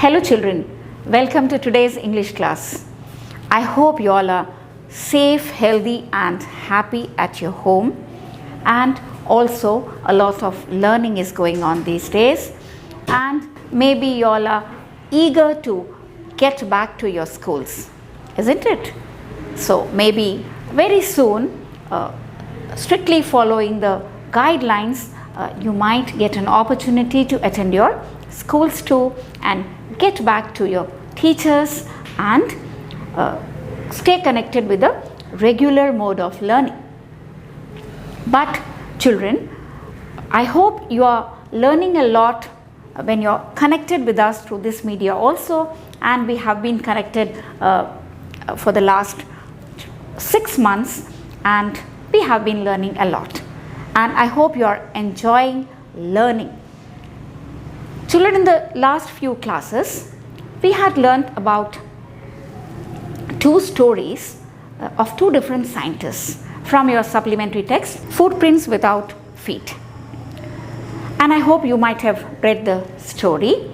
Hello children, welcome to today's English class. I hope you all are safe, healthy and happy at your home, and also a lot of learning is going on these days, and maybe you all are eager to get back to your schools, isn't it? So maybe very soon, strictly following the guidelines, you might get an opportunity to attend your schools too and get back to your teachers and stay connected with the regular mode of learning. But children, I hope you are learning a lot when you are connected with us through this media also, and we have been connected for the last 6 months and we have been learning a lot, and I hope you are enjoying learning. Children, in the last few classes, we had learned about two stories of two different scientists from your supplementary text, Footprints Without Feet. And I hope you might have read the story,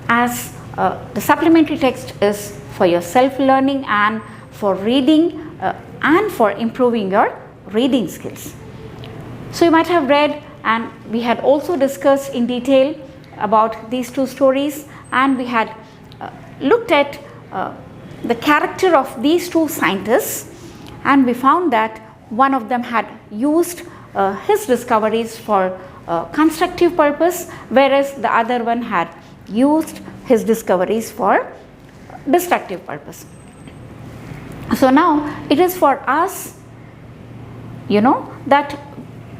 as the supplementary text is for your self-learning and for reading and for improving your reading skills. So you might have read, and we had also discussed in detail about these two stories, and we had looked at the character of these two scientists, and we found that one of them had used his discoveries for constructive purpose, whereas the other one had used his discoveries for destructive purpose. So now it is for us, that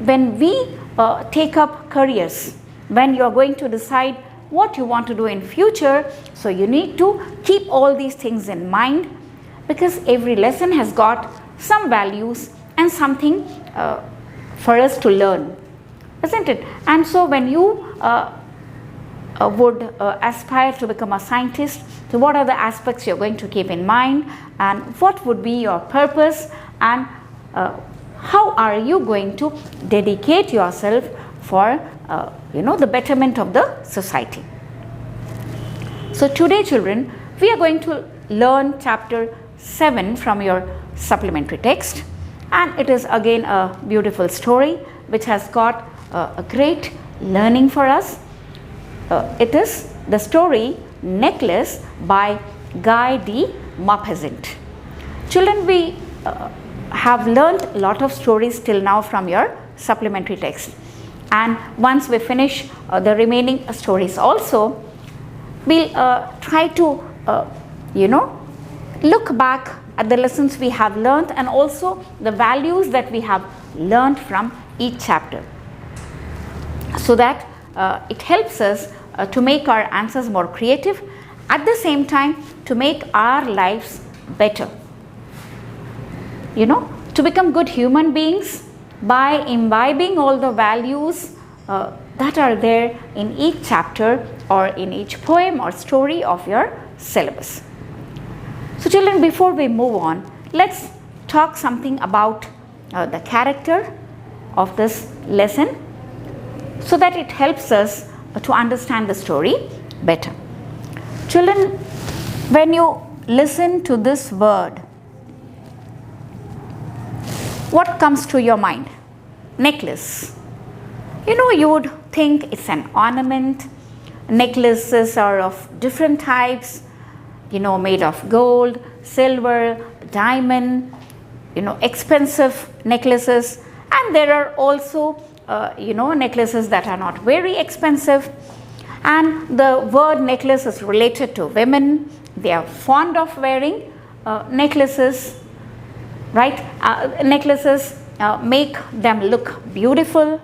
when we take up careers, when you are going to decide what you want to do in future, so you need to keep all these things in mind, because every lesson has got some values and something for us to learn, isn't it? And so when you would aspire to become a scientist, so what are the aspects you're going to keep in mind, and what would be your purpose, and how are you going to dedicate yourself for the betterment of the society. So today children, we are going to learn chapter 7 from your supplementary text, and it is again a beautiful story which has got a great learning for us. It is the story Necklace by Guy de Maupassant. Children, we have learned a lot of stories till now from your supplementary text, and once we finish the remaining stories also, we'll try to look back at the lessons we have learned and also the values that we have learned from each chapter, so that it helps us to make our answers more creative, at the same time to make our lives better, to become good human beings by imbibing all the values that are there in each chapter or in each poem or story of your syllabus. So children, before we move on, let's talk something about the character of this lesson, so that it helps us to understand the story better. Children, when you listen to this word, what comes to your mind? Necklace. You would think it's an ornament. Necklaces are of different types, made of gold, silver, diamond, expensive necklaces, and there are also necklaces that are not very expensive. And the word necklace is related to women. They are fond of wearing necklaces, right? Necklaces make them look beautiful.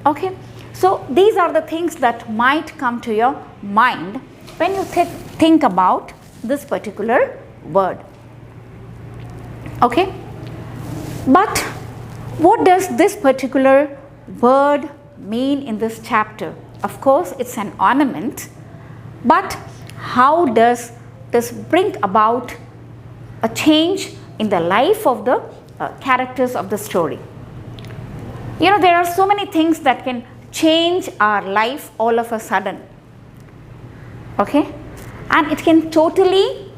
Okay, so these are the things that might come to your mind when you think about this particular word. Okay, but what does this particular word mean in this chapter? Of course, it's an ornament, but how does this bring about a change in the life of the characters of the story? There are so many things that can change our life all of a sudden. Okay, and it can totally,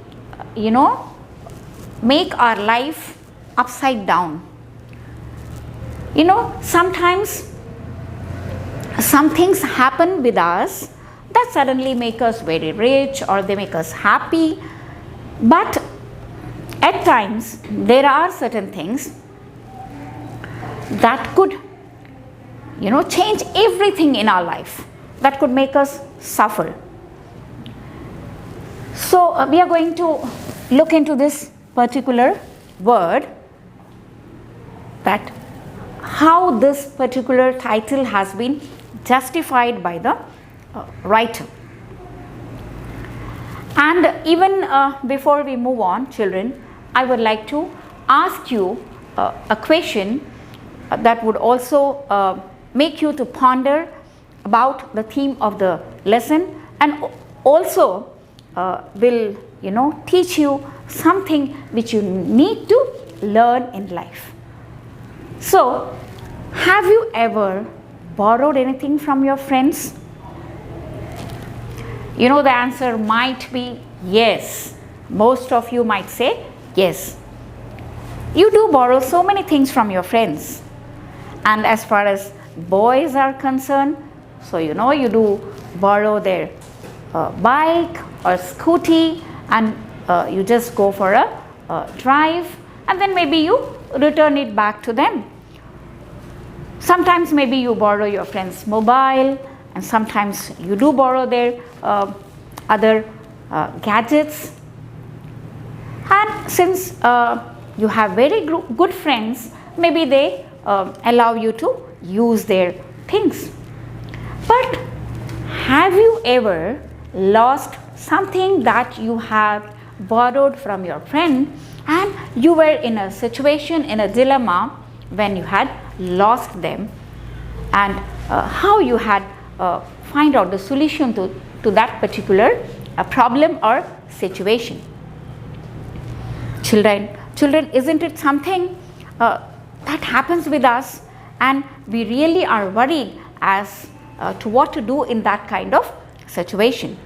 make our life upside down. Sometimes some things happen with us that suddenly make us very rich or they make us happy, but at times there are certain things that could change everything in our life, that could make us suffer. So we are going to look into this particular word, that how this particular title has been justified by the writer. And even before we move on, children, I would like to ask you a question that would also make you to ponder about the theme of the lesson, and also will teach you something which you need to learn in life. So, have you ever borrowed anything from your friends? The answer might be yes. Most of you might say yes. You do borrow so many things from your friends. And as far as boys are concerned, so you do borrow their bike or scooty, and you just go for a drive, and then maybe you return it back to them. Sometimes maybe you borrow your friend's mobile, and sometimes you do borrow their other gadgets. And since you have very good friends, maybe they allow you to use their things. But have you ever lost something that you have borrowed from your friend, and you were in a situation, in a dilemma, when you had lost them, and how you had find out the solution to that particular problem or situation? Children, isn't it something that happens with us, and we really are worried as to what to do in that kind of situation?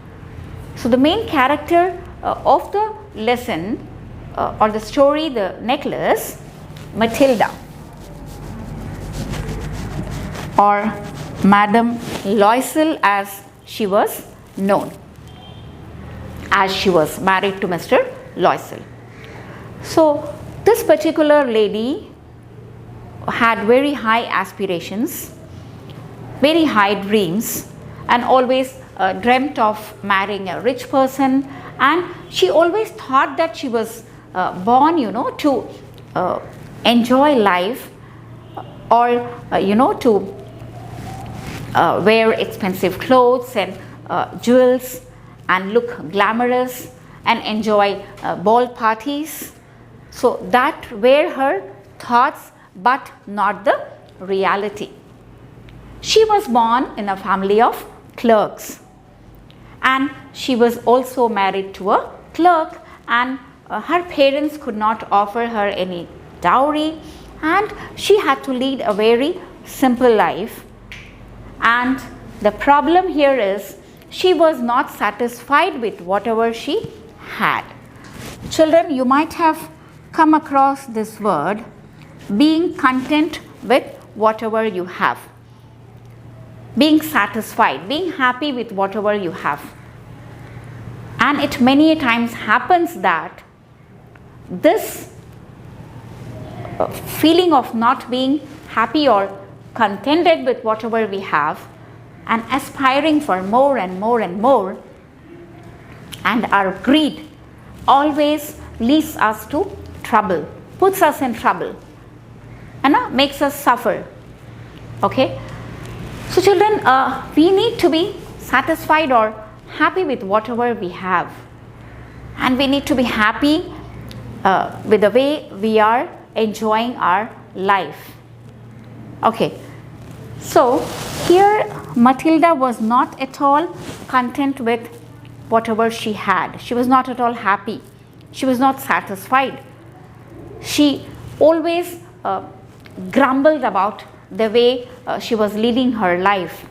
So the main character of the lesson or the story, the necklace, Mathilda, or Madame Loisel as she was known, as she was married to Mr. Loisel. So this particular lady had very high aspirations, very high dreams, and always dreamt of marrying a rich person, and she always thought that she was born to enjoy life, or to wear expensive clothes and jewels, and look glamorous, and enjoy ball parties. So that were her thoughts, but not the reality. She was born in a family of clerks, and she was also married to a clerk, and her parents could not offer her any dowry, and she had to lead a very simple life. And the problem here is she was not satisfied with whatever she had. Children, you might have come across this word, being content with whatever you have, being satisfied, being happy with whatever you have. And it many times happens that this feeling of not being happy or contented with whatever we have, and aspiring for more and more and more, and our greed always leads us to trouble, puts us in trouble, and makes us suffer. Okay, so children, we need to be satisfied or happy with whatever we have, and we need to be happy with the way we are enjoying our life. Okay, so here Mathilda was not at all content with whatever she had. She was not at all happy. She was not satisfied. She always grumbled about the way she was leading her life,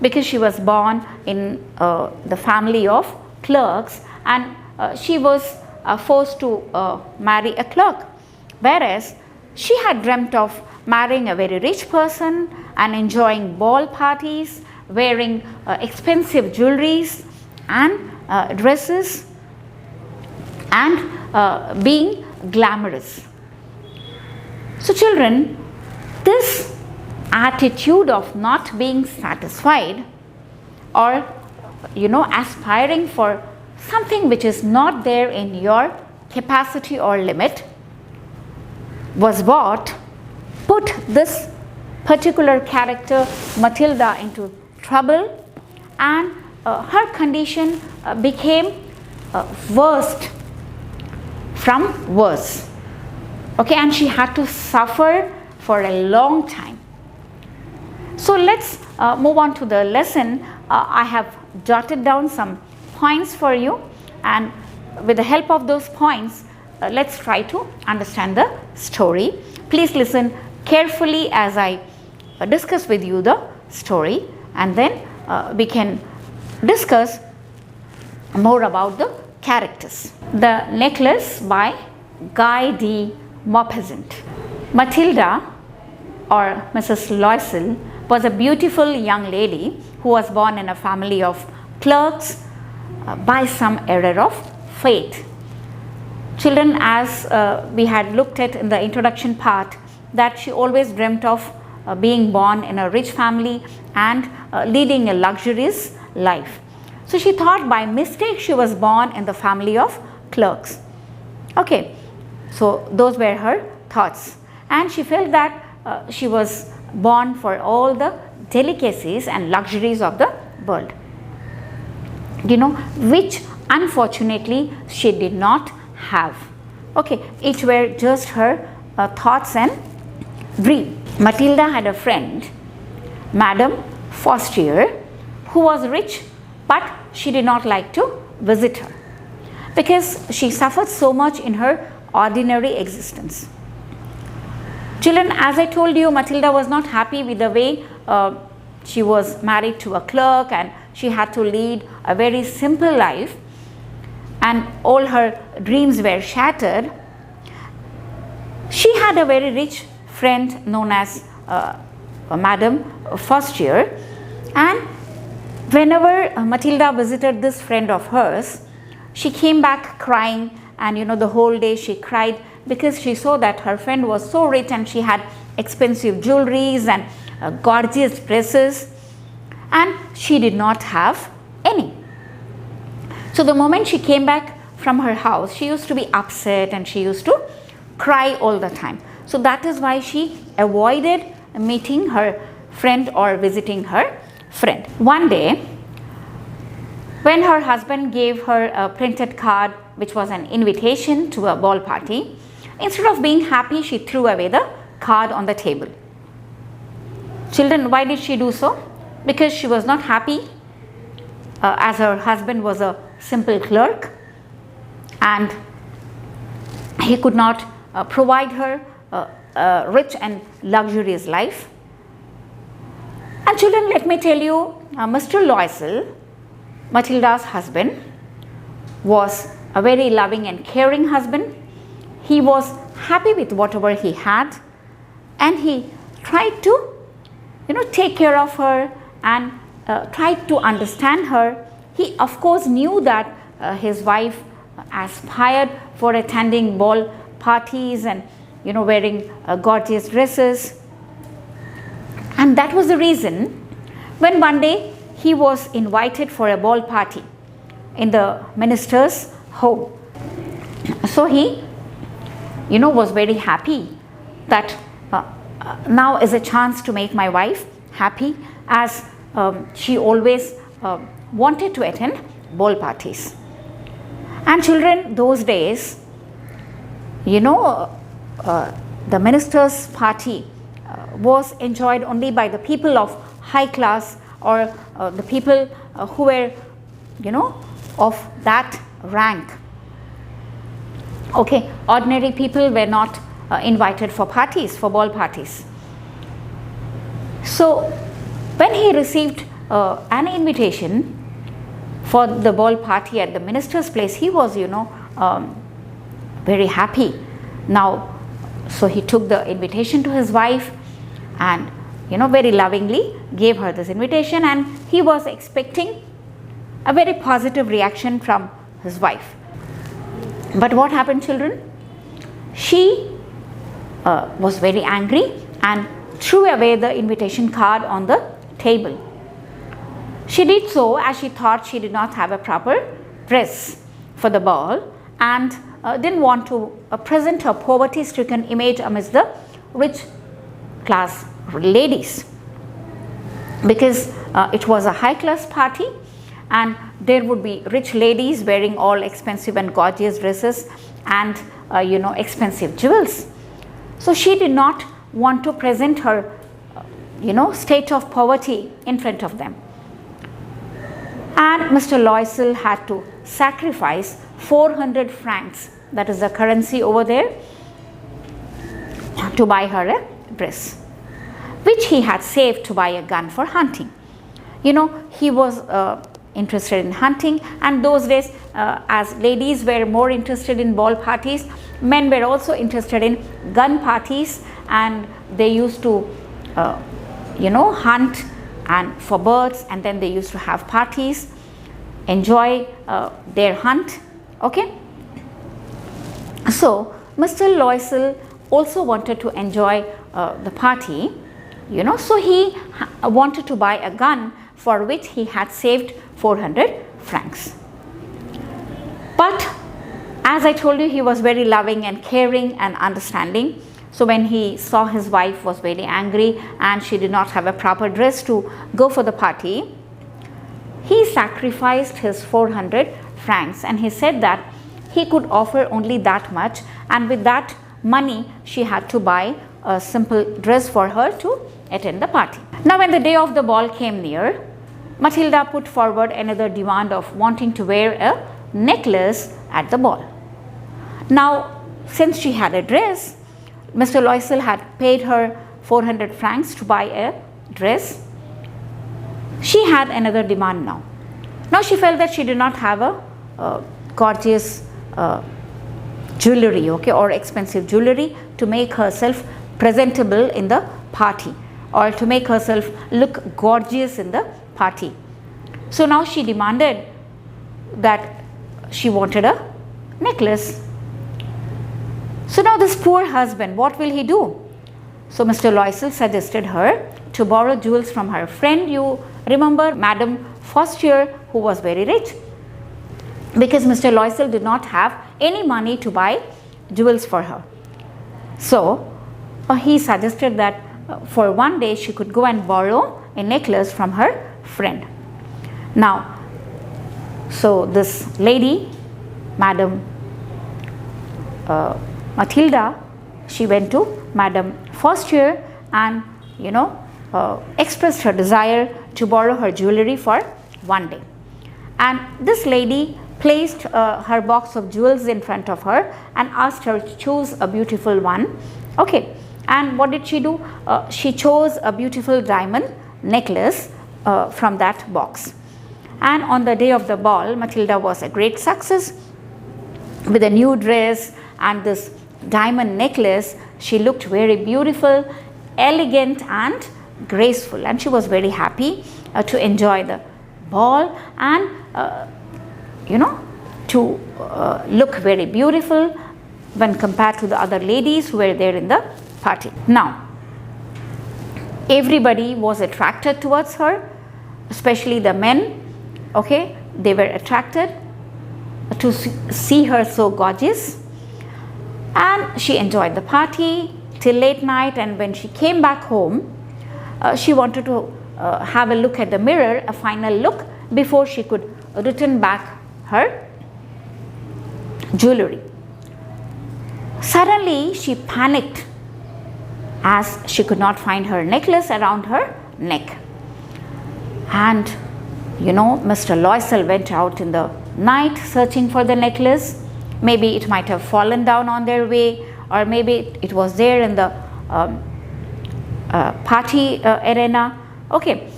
because she was born in the family of clerks, and she was forced to marry a clerk, whereas she had dreamt of marrying a very rich person and enjoying ball parties, wearing expensive jewelries and dresses, and being glamorous. So children, this attitude of not being satisfied, or aspiring for something which is not there in your capacity or limit, was what put this particular character Mathilda into trouble, and her condition became worst from worse. Okay, and she had to suffer for a long time. So let's move on to the lesson. I have jotted down some points for you, and with the help of those points, let's try to understand the story. Please listen carefully as I discuss with you the story, and then we can discuss more about the characters. The Necklace by Guy de Maupassant. Mathilda, or Mrs. Loisel, was a beautiful young lady who was born in a family of clerks by some error of fate. Children, as we had looked at in the introduction part, that she always dreamt of being born in a rich family and leading a luxurious life. So she thought by mistake she was born in the family of clerks. Okay, so those were her thoughts, and she felt that she was born for all the delicacies and luxuries of the world, which unfortunately she did not have. Okay, it were just her thoughts and dream. Mathilda had a friend, Madame Forestier, who was rich, but she did not like to visit her because she suffered so much in her ordinary existence. Children, as I told you, Mathilda was not happy with the way she was married to a clerk, and she had to lead a very simple life, and all her dreams were shattered. She had a very rich friend known as Madame Forestier, and whenever Mathilda visited this friend of hers, she came back crying, and the whole day she cried because she saw that her friend was so rich and she had expensive jewelries and gorgeous dresses, and she did not have any. So the moment she came back from her house, she used to be upset and she used to cry all the time. So that is why she avoided meeting her friend or visiting her friend. One day, when her husband gave her a printed card which was an invitation to a ball party, instead of being happy, she threw away the card on the table. Children, why did she do so? Because she was not happy as her husband was a simple clerk and he could not provide her a rich and luxurious life. And children, let me tell you, Mr. Loisel, Mathilda's husband, was a very loving and caring husband. He was happy with whatever he had, and he tried to take care of her and tried to understand her. He of course knew that his wife aspired for attending ball parties and wearing gorgeous dresses, and that was the reason when one day he was invited for a ball party in the minister's home. So he was very happy that now is a chance to make my wife happy, as she always wanted to attend ball parties. And children, those days, the minister's party was enjoyed only by the people of high class, or the people who were of that rank. Okay, ordinary people were not invited for parties, for ball parties. So when he received an invitation for the ball party at the minister's place, he was, very happy. Now, so he took the invitation to his wife and, very lovingly gave her this invitation, and he was expecting a very positive reaction from his wife. But what happened, children? She was very angry and threw away the invitation card on the table. She did so as she thought she did not have a proper dress for the ball, and didn't want to present her poverty-stricken image amidst the rich class ladies, because it was a high-class party and there would be rich ladies wearing all expensive and gorgeous dresses and expensive jewels. So she did not want to present her state of poverty in front of them. And Mr. Loisel had to sacrifice 400 francs, that is the currency over there, to buy her a dress, which he had saved to buy a gun for hunting. He was interested in hunting, and those days, as ladies were more interested in ball parties, men were also interested in gun parties, and they used to hunt and for birds, and then they used to have parties, enjoy their hunt. Okay, so Mr. Loisel also wanted to enjoy the party, so he wanted to buy a gun for which he had saved 400 francs. But as I told you, he was very loving and caring and understanding. So when he saw his wife was very angry and she did not have a proper dress to go for the party, he sacrificed his 400 francs, and he said that he could offer only that much, and with that money she had to buy a simple dress for her to attend the party. Now when the day of the ball came near, Mathilda put forward another demand of wanting to wear a necklace at the ball. Now, since she had a dress, Mr. Loisel had paid her 400 francs to buy a dress. She had another demand now. Now she felt that she did not have a gorgeous jewelry, or expensive jewelry to make herself presentable in the party, or to make herself look gorgeous in the party. So now she demanded that she wanted a necklace. So now this poor husband, what will he do? So Mr. Loisel suggested her to borrow jewels from her friend. You remember Madame Foster, who was very rich, because Mr. Loisel did not have any money to buy jewels for her. So he suggested that for one day she could go and borrow a necklace from her friend. Now, so this lady, Madame Mathilda, she went to Madame Foster and expressed her desire to borrow her jewelry for one day. And this lady placed her box of jewels in front of her and asked her to choose a beautiful one. Okay, and what did she do? She chose a beautiful diamond necklace from that box. And on the day of the ball, Mathilda was a great success. With a new dress and this diamond necklace, she looked very beautiful, elegant and graceful, and she was very happy to enjoy the ball and to look very beautiful when compared to the other ladies who were there in the party. Now everybody was attracted towards her, especially the men. Okay, they were attracted to see her so gorgeous, and she enjoyed the party till late night. And when she came back home, she wanted to have a look at the mirror, a final look, before she could return back her jewelry. Suddenly she panicked as she could not find her necklace around her neck. And Mr. Loisel went out in the night searching for the necklace. Maybe it might have fallen down on their way, or maybe it was there in the party arena. Okay,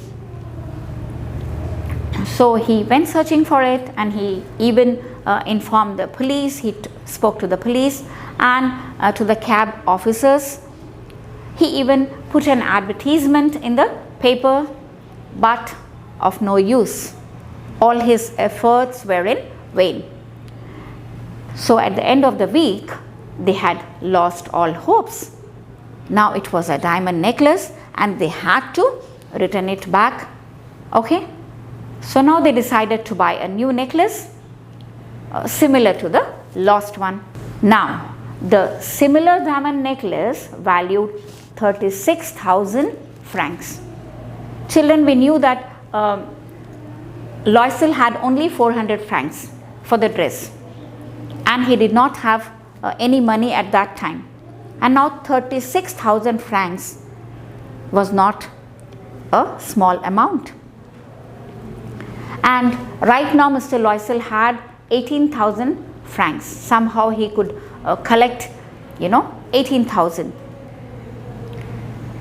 So he went searching for it, and he even informed the police. He spoke to the police and to the cab officers. He even put an advertisement in the paper, but of no use. All his efforts were in vain. So at the end of the week, they had lost all hopes. Now it was a diamond necklace, and they had to return it back. Okay. So now they decided to buy a new necklace similar to the lost one. Now the similar diamond necklace valued 36,000 francs. Children, we knew that Loisel had only 400 francs for the dress, and he did not have any money at that time. And now 36,000 francs was not a small amount. And right now Mr. Loisel had 18,000 francs. Somehow he could collect 18,000.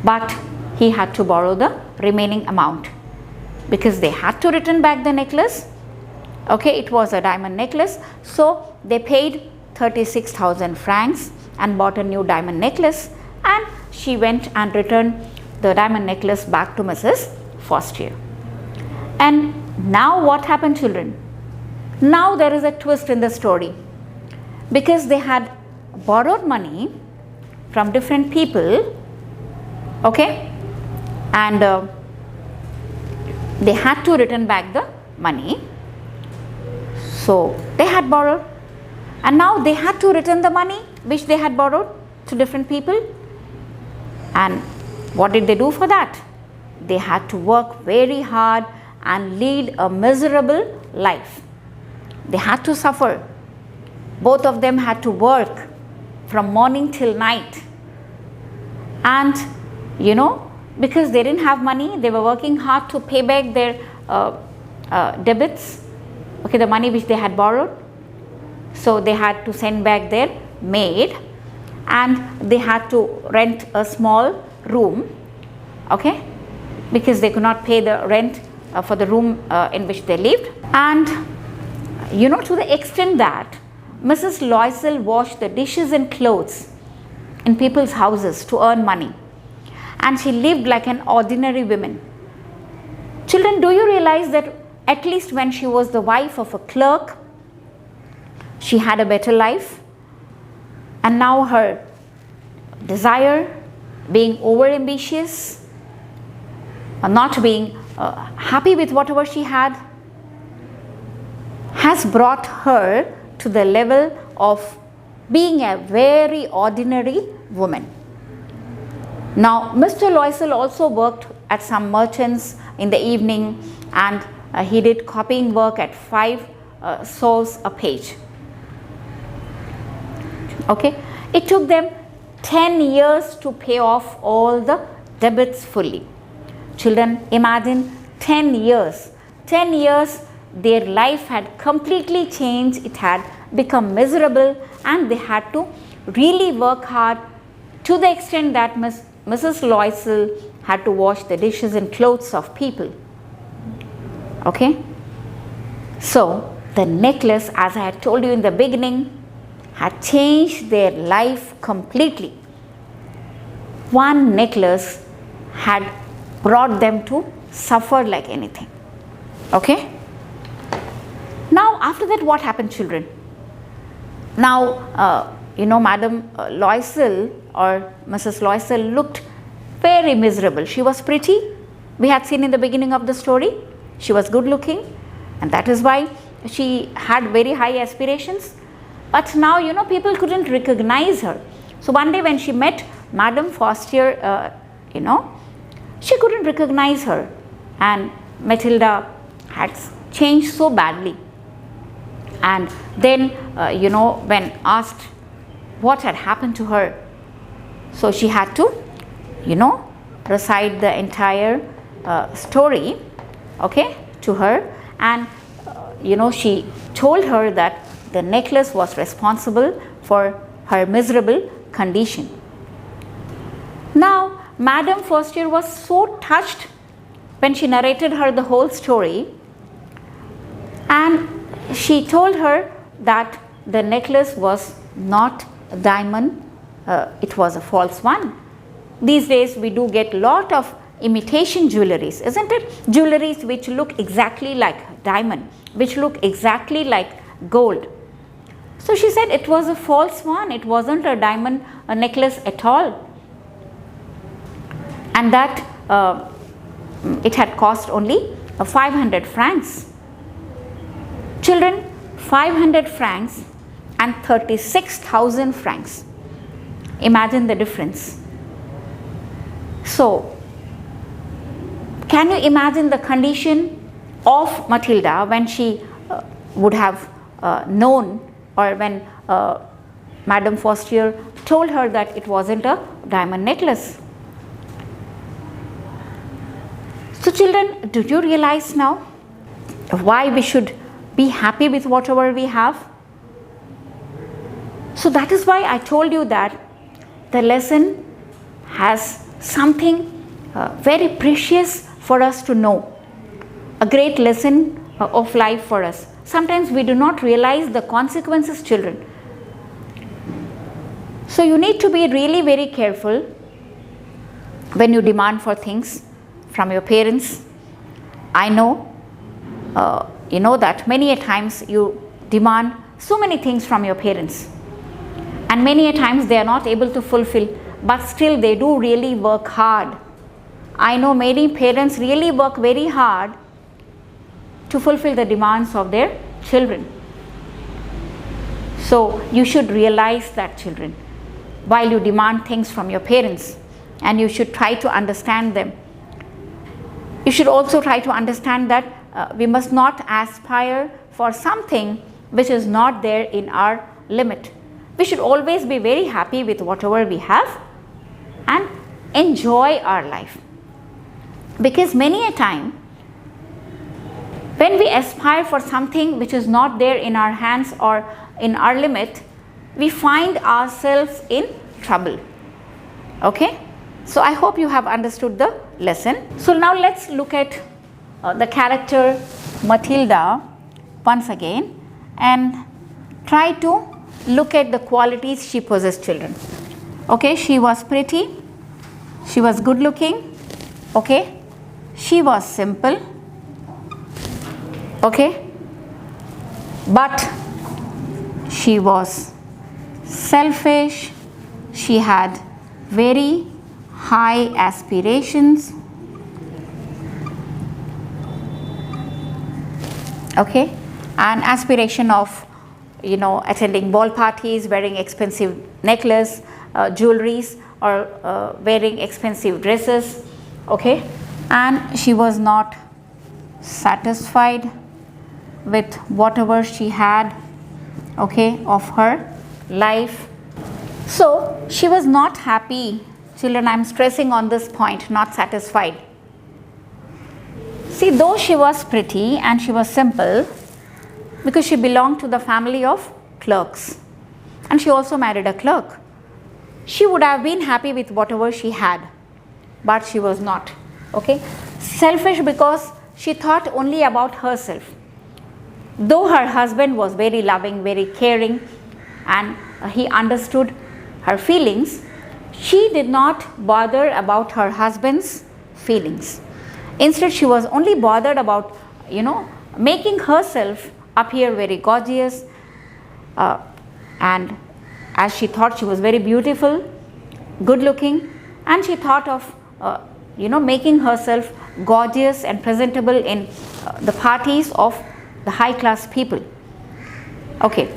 But he had to borrow the remaining amount because they had to return back the necklace. Okay, it was a diamond necklace. So they paid 36,000 francs and bought a new diamond necklace, and she went and returned the diamond necklace back to Mrs. Foster. And now what happened, children? Now there is a twist in the story, because they had borrowed money from different people, okay, and they had to return back the money. So they had borrowed, and now they had to return the money which they had borrowed to different people. And what did they do for that? They had to work very hard and lead a miserable life. They had to suffer. Both of them had to work from morning till night. And because they didn't have money, they were working hard to pay back their debits, okay, the money which they had borrowed. So they had to send back their maid, and they had to rent a small room, okay, because they could not pay the rent for the room in which they lived. And to the extent that Mrs. Loisel washed the dishes and clothes in people's houses to earn money, and she lived like an ordinary woman. Children, do you realize that at least when she was the wife of a clerk, she had a better life? And now her desire, being over ambitious, or not being happy with whatever she had, has brought her to the level of being a very ordinary woman. Now Mr. Loisel also worked at some merchants in the evening, and he did copying work at 5 sols a page. Okay, it took them 10 years to pay off all the debits fully. Children, imagine 10 years. 10 years, their life had completely changed. It had become miserable, and they had to really work hard, to the extent that Mrs. Loisel had to wash the dishes and clothes of people. Okay, so the necklace, as I had told you in the beginning, had changed their life completely. One necklace had brought them to suffer like anything. Okay, now after that, what happened, children? Now Madam Loisel, or Mrs. Loisel, looked very miserable. She was pretty. We had seen in the beginning of the story. She was good looking, and that is why she had very high aspirations. But now people couldn't recognize her. So one day when she met Madam Foster, she couldn't recognize her, and Mathilda had changed so badly. And then when asked what had happened to her, so she had to recite the entire story, okay, to her. And she told her that the necklace was responsible for her miserable condition. Now Madam Foster was so touched when she narrated her the whole story, and she told her that the necklace was not a diamond, it was a false one. These days we do get lot of imitation jewelries, isn't it? Jewelries which look exactly like diamond, which look exactly like gold. So she said it was a false one, it wasn't a diamond necklace at all, and that it had cost only 500 francs. Children, 500 francs and 36,000 francs. Imagine the difference. So, can you imagine the condition of Mathilda when she would have known, or when Madame Forestier told her that it wasn't a diamond necklace? So children, do you realize now why we should be happy with whatever we have? So that is why I told you that the lesson has something very precious for us to know, a great lesson of life for us. Sometimes we do not realize the consequences, children. So you need to be really very careful when you demand for things from your parents. I know, you know that many a times you demand so many things from your parents, and many a times they are not able to fulfill, but still they do really work hard. I know many parents really work very hard to fulfill the demands of their children. So you should realize that, children, while you demand things from your parents, and you should try to understand them. You should also try to understand that we must not aspire for something which is not there in our limit. We should always be very happy with whatever we have and enjoy our life. Because many a time, when we aspire for something which is not there in our hands or in our limit, we find ourselves in trouble. Okay? So I hope you have understood the lesson. So now let's look at the character Mathilda once again and try to look at the qualities she possessed, children. Okay, she was pretty, she was good looking, okay, she was simple, okay, but she was selfish, she had very high aspirations, okay, an aspiration of, you know, attending ball parties, wearing expensive necklace, jewelries, or wearing expensive dresses, okay, and she was not satisfied with whatever she had, okay, of her life. So she was not happy. Children, I am stressing on this point, not satisfied. See, though she was pretty and she was simple, because she belonged to the family of clerks, and she also married a clerk, she would have been happy with whatever she had, but she was not, okay. Selfish because she thought only about herself. Though her husband was very loving, very caring, and he understood her feelings, she did not bother about her husband's feelings. Instead, she was only bothered about, you know, making herself appear very gorgeous, and as she thought she was very beautiful, good looking, and she thought of you know, making herself gorgeous and presentable in the parties of the high class people. Okay,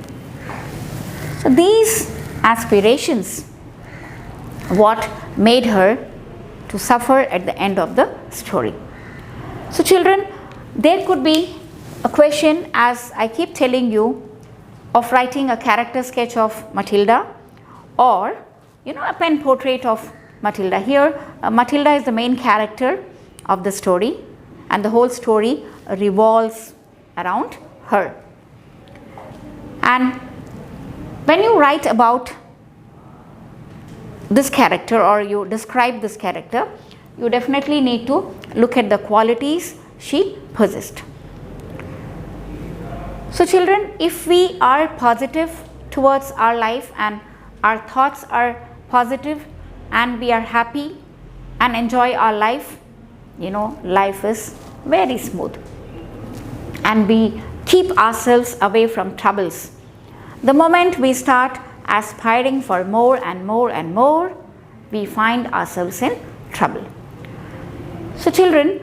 so these aspirations, what made her to suffer at the end of the story. So children, there could be a question, as I keep telling you, of writing a character sketch of Mathilda, or, you know, a pen portrait of Mathilda. Here Mathilda is the main character of the story, and the whole story revolves around her. And when you write about this character, or you describe this character, you definitely need to look at the qualities she possessed. So children, if we are positive towards our life and our thoughts are positive and we are happy and enjoy our life, you know, life is very smooth and we keep ourselves away from troubles. The moment we start aspiring for more and more and more, we find ourselves in trouble. So children,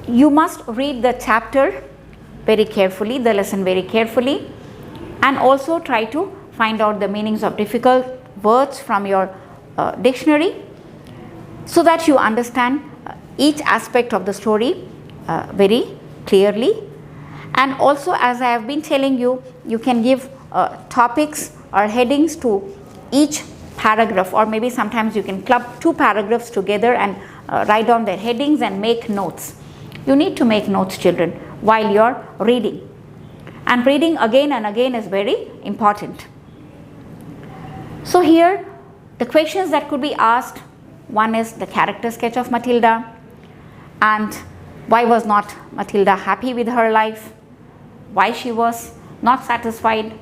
you must read the chapter very carefully, the lesson very carefully, and also try to find out the meanings of difficult words from your dictionary, so that you understand each aspect of the story very clearly. And also, as I have been telling you, you can give topics or headings to each paragraph, or maybe sometimes you can club two paragraphs together and write down their headings and make notes. You need to make notes, children, while you are reading. And reading again and again is very important. So here, the questions that could be asked, one is the character sketch of Mathilda, and why was not Mathilda happy with her life, why she was not satisfied,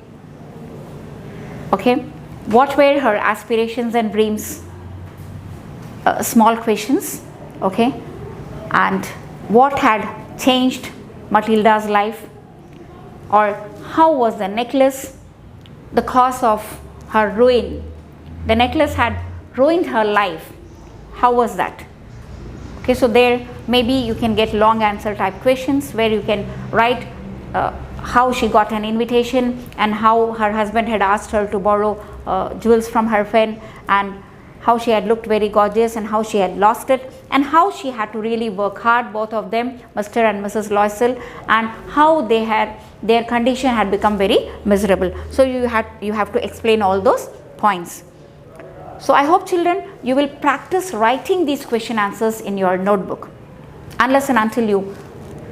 okay, what were her aspirations and dreams, small questions, okay, and what had changed Mathilda's life, or how was the necklace the cause of her ruin. The necklace had ruined her life. How was that? Okay, so there maybe you can get long answer type questions where you can write how she got an invitation and how her husband had asked her to borrow jewels from her friend, and how she had looked very gorgeous and how she had lost it, and how she had to really work hard, both of them, Mr. and Mrs. Loisel, and how they had, their condition had become very miserable. So you have to explain all those points. So I hope, children, you will practice writing these question answers in your notebook. Unless and until you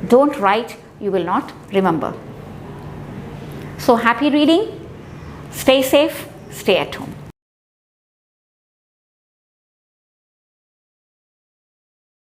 don't write, you will not remember. So happy reading, stay safe, stay at home.